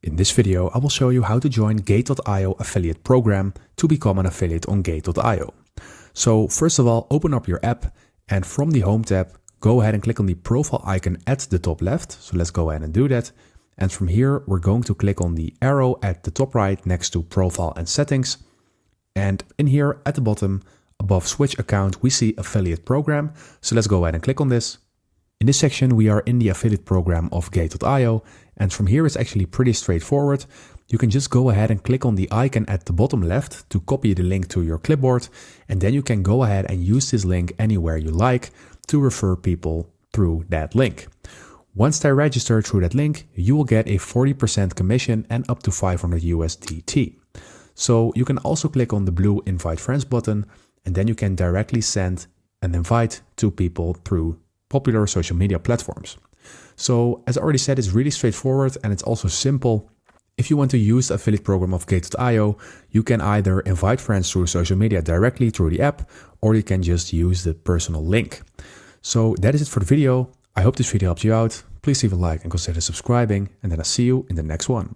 In this video, I will show you how to join Gate.io affiliate program to become an affiliate on Gate.io. So first of all, open up your app and from the Home tab, go ahead and click on the profile icon at the top left. So let's go ahead and do that. And from here, we're going to click on the arrow at the top right next to Profile and Settings. And in here at the bottom, above Switch Account, we see Affiliate Program. So let's go ahead and click on this. In this section, we are in the affiliate program of Gate.io, and from here it's actually pretty straightforward. You can just go ahead and click on the icon at the bottom left to copy the link to your clipboard, and then you can go ahead and use this link anywhere you like to refer people through that link. Once they register through that link, you will get a 40% commission and up to 500 USDT. So you can also click on the blue Invite Friends button, and then you can directly send an invite to people through popular social media platforms. So as I already said, it's really straightforward and it's also simple. If you want to use the affiliate program of Gate.io, you can either invite friends through social media directly through the app, or you can just use the personal link. So that is it for the video. I hope this video helped you out. Please leave a like and consider subscribing, and then I'll see you in the next one.